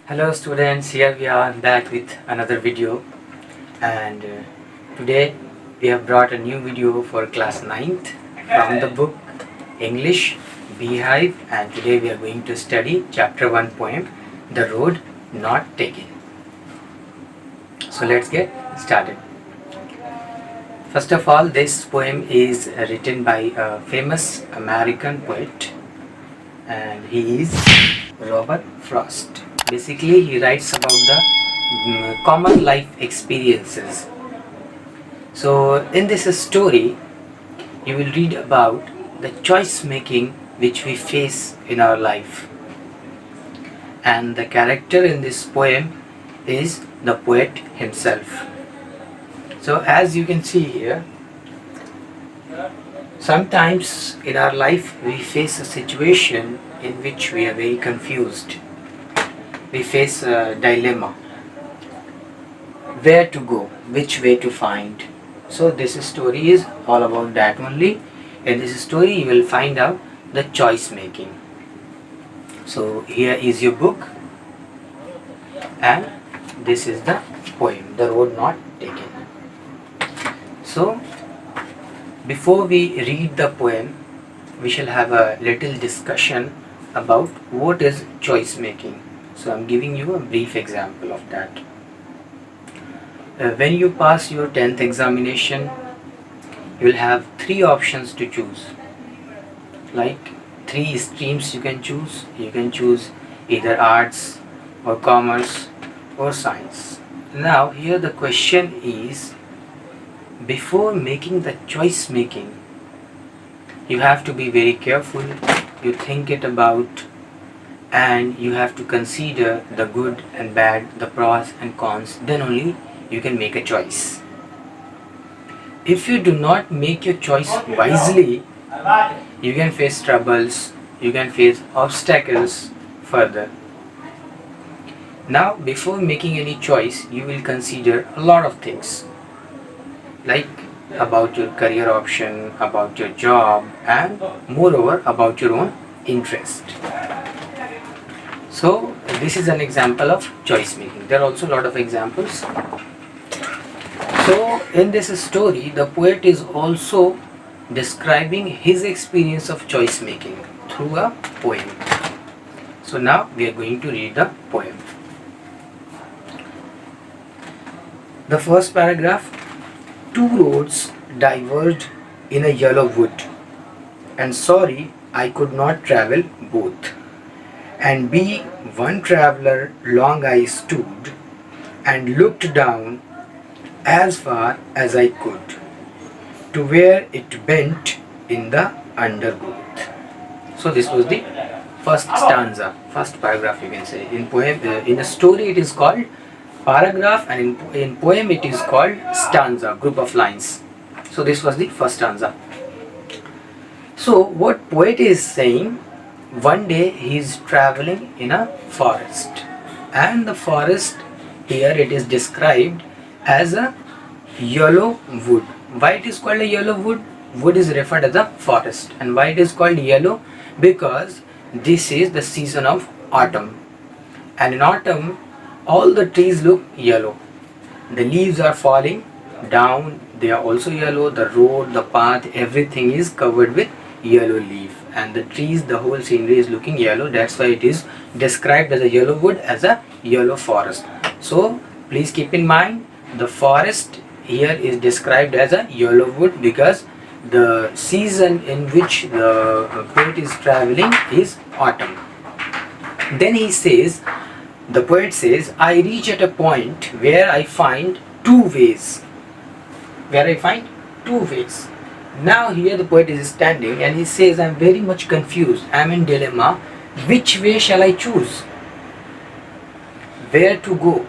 Hello students, here we are back with another video, and today we have brought a new video for class 9th from the book English Beehive, and today we are going to study chapter 1 poem The Road Not Taken. So let's get started. First of all, this poem is written by a famous American poet, and he is Robert Frost. Basically, he writes about the common life experiences. So in this story, you will read about the choice making which we face in our life. And the character in this poem is the poet himself. So as you can see here, sometimes in our life we face a situation in which we are very confused. We face a dilemma. Where to go? Which way to find? So this story is all about that only. In this story you will find out the choice making. So here is your book, and this is the poem, The Road Not Taken. So before we read the poem, we shall have a little discussion about what is choice making. So I'm giving you a brief example of that. When you pass your 10th examination, you will have 3 options to choose. Like 3 streams you can choose. You can choose either arts or commerce or science. Now here the question is, before making the choice making, you have to be very careful. You think it about, and you have to consider the good and bad, the pros and cons. Then only you can make a choice. If you do not make your choice wisely, you can face troubles, you can face obstacles further. Now before making any choice, you will consider a lot of things, like about your career option, about your job, and moreover about your own interest. So this is an example of choice making. There are also a lot of examples. So in this story, the poet is also describing his experience of choice making through a poem. So now we are going to read the poem. The first paragraph: 2 roads diverged in a yellow wood, and sorry I could not travel both. And be one traveler long I stood, and looked down as far as I could, to where it bent in the undergrowth. So this was the first stanza, first paragraph you can say. In poem, in a story it is called paragraph, and in poem it is called stanza, group of lines. So this was the first stanza. So what poet is saying, one day he is traveling in a forest, and the forest here it is described as a yellow wood. Why it is called a yellow wood? Wood is referred as a forest. And why it is called yellow? Because this is the season of autumn, and in autumn all the trees look yellow. The leaves are falling down, they are also yellow. The road, the path, everything is covered with yellow leaf, and the trees, the whole scenery is looking yellow. That's why it is described as a yellow wood, as a yellow forest. So please keep in mind, the forest here is described as a yellow wood because the season in which the poet is traveling is autumn. Then he says, the poet says, I reach at a point where I find 2 ways. Where I find 2 ways. Now here the poet is standing and he says, I am very much confused. I am in dilemma. Which way shall I choose? Where to go?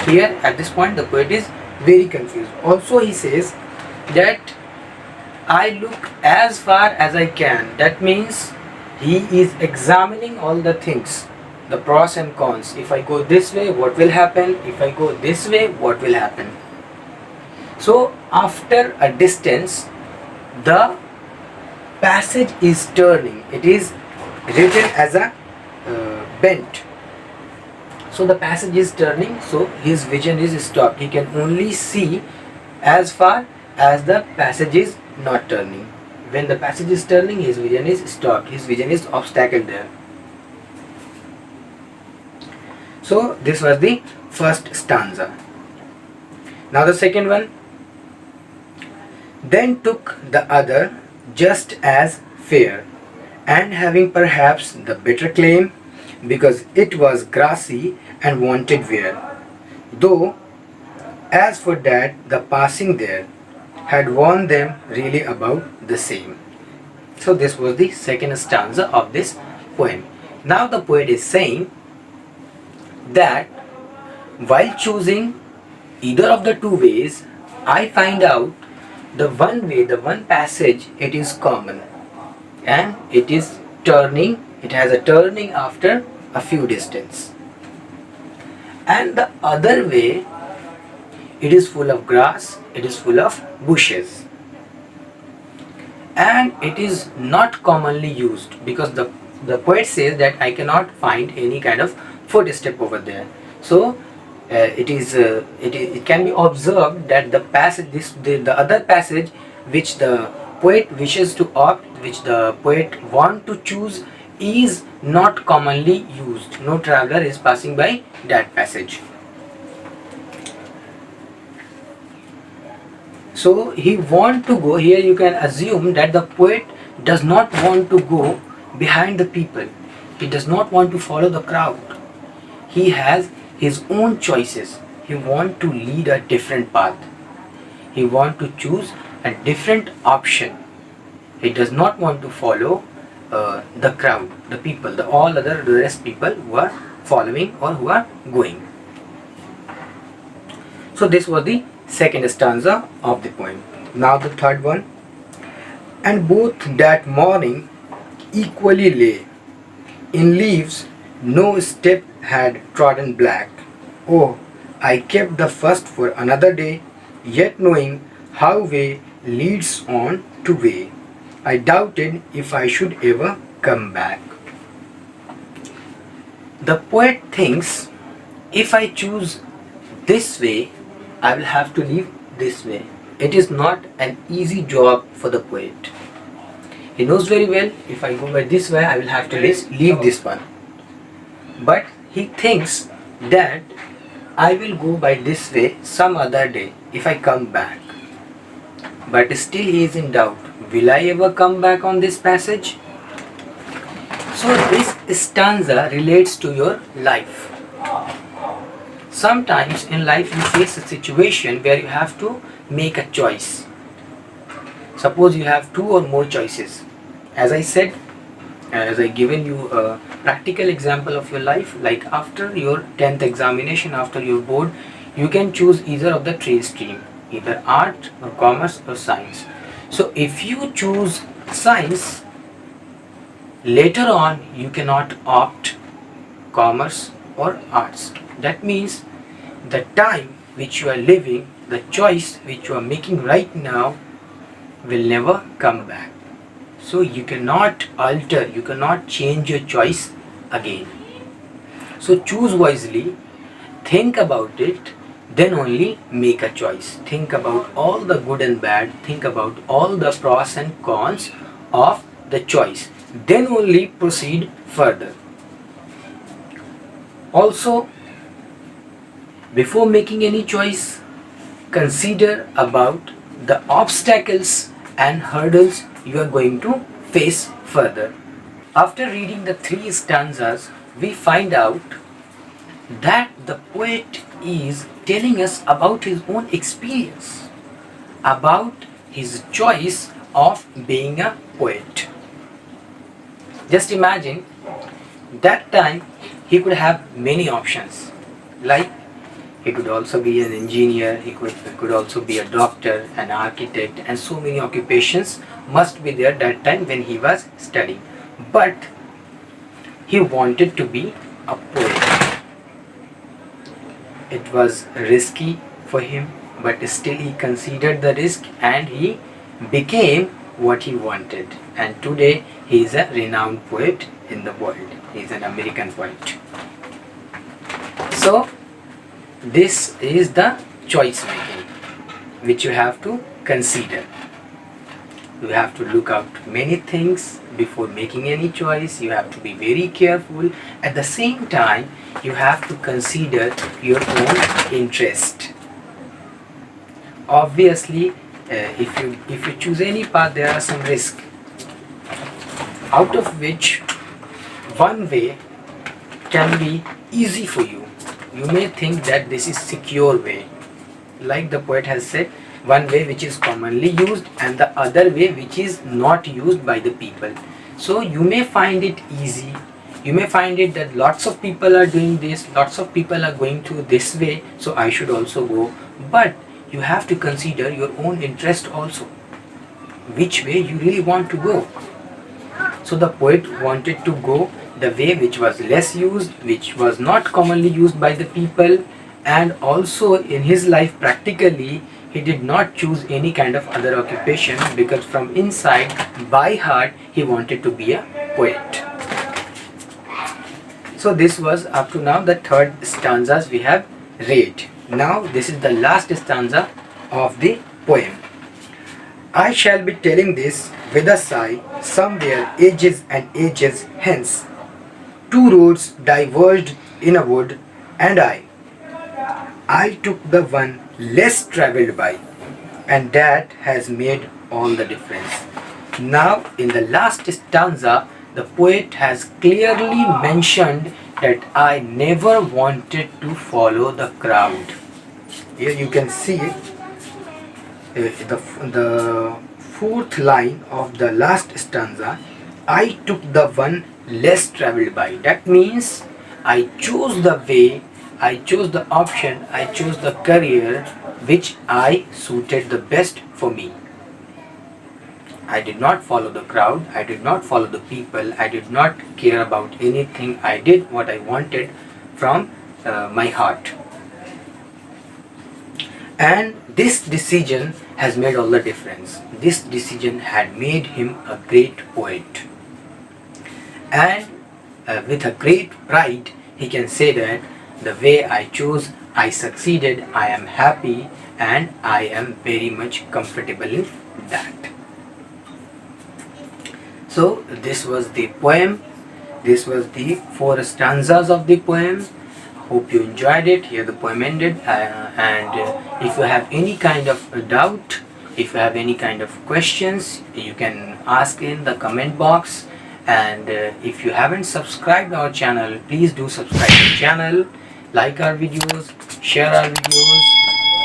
Here at this point the poet is very confused. Also he says that I look as far as I can. That means he is examining all the things, the pros and cons. If I go this way, what will happen? If I go this way, what will happen? So after a distance, the passage is turning. It is written as a bent. So the passage is turning, so his vision is stopped. He can only see as far as the passage is not turning. When the passage is turning, his vision is stopped. His vision is obstacled there. So this was the first stanza. Now the second one. Then took the other just as fair, and having perhaps the better claim, because it was grassy and wanted wear. Though, as for that, the passing there had warned them really about the same. So this was the second stanza of this poem. Now the poet is saying that while choosing either of the two ways, I find out the one way, the one passage, it is common and it is turning, it has a turning after a few distance. And the other way, it is full of grass, it is full of bushes. And it is not commonly used, because the poet says that I cannot find any kind of footstep over there. So it can be observed that the passage, the other passage which the poet wishes to opt, which the poet want to choose, is not commonly used. No traveler is passing by that passage. So he want to go, here you can assume that the poet does not want to go behind the people. He does not want to follow the crowd. He has his own choices. He want to lead a different path. He want to choose a different option. He does not want to follow the crowd, the people, the rest people who are following or who are going. So this was the second stanza of the poem. Now the third one. And both that morning equally lay in leaves, no step had trodden black. Oh, I kept the first for another day, yet knowing how way leads on to way, I doubted if I should ever come back. The poet thinks, if I choose this way, I will have to leave this way. It is not an easy job for the poet. He knows very well, if I go by this way, I will have to leave this one. But he thinks that I will go by this way some other day if I come back. But still he is in doubt. Will I ever come back on this passage? So this stanza relates to your life. Sometimes in life you face a situation where you have to make a choice. Suppose you have two or more choices. As I said, as I given you a practical example of your life, like after your 10th examination, after your board, you can choose either of the three stream, either art or commerce or science. So if you choose science, later on you cannot opt commerce or arts. That means the time which you are living, the choice which you are making right now will never come back. So you cannot alter, you cannot change your choice again. So choose wisely, think about it, then only make a choice. Think about all the good and bad, think about all the pros and cons of the choice, then only proceed further. Also, before making any choice, consider about the obstacles and hurdles you are going to face further. After reading the three stanzas, we find out that the poet is telling us about his own experience, about his choice of being a poet. Just imagine, that time he could have many options, like he could also be an engineer, he could also be a doctor, an architect, and so many occupations must be there that time when he was studying. But he wanted to be a poet. It was risky for him, but still he considered the risk and he became what he wanted, and today he is a renowned poet in the world. He is an American poet. So this is the choice making which you have to consider. You have to look out many things before making any choice. You have to be very careful. At the same time, you have to consider your own interest. Obviously, if you choose any path, there are some risks, out of which one way can be easy for you. You may think that this is secure way, like the poet has said, one way which is commonly used and the other way which is not used by the people. So you may find it easy, you may find it that lots of people are doing this, lots of people are going through this way, so I should also go. But you have to consider your own interest also, which way you really want to go. So the poet wanted to go the way which was less used, which was not commonly used by the people, and also in his life practically he did not choose any kind of other occupation, because from inside, by heart, he wanted to be a poet. So this was up to now the third stanzas we have read. Now this is the last stanza of the poem. I shall be telling this with a sigh, somewhere ages and ages hence. Two roads diverged in a wood, and I took the one less travelled by, and that has made all the difference. Now in the last stanza, the poet has clearly mentioned that I never wanted to follow the crowd. Here you can see the fourth line of the last stanza. I took the one less travelled by. That means I chose the way, I chose the option, I chose the career which I suited the best for me. I did not follow the crowd, I did not follow the people, I did not care about anything. I did what I wanted from my heart. And this decision has made all the difference. This decision had made him a great poet. And with a great pride, he can say that the way I chose, I succeeded, I am happy, and I am very much comfortable in that. So this was the poem. This was the 4 stanzas of the poem. Hope you enjoyed it. Here the poem ended. If you have any kind of doubt, if you have any kind of questions, you can ask in the comment box. And if you haven't subscribed our channel, please do subscribe to the channel, like our videos, share our videos,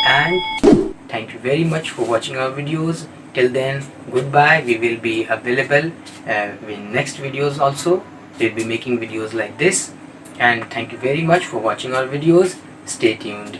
and thank you very much for watching our videos. Till then, goodbye. We will be available in next videos also. We'll be making videos like this. And thank you very much for watching our videos. Stay tuned.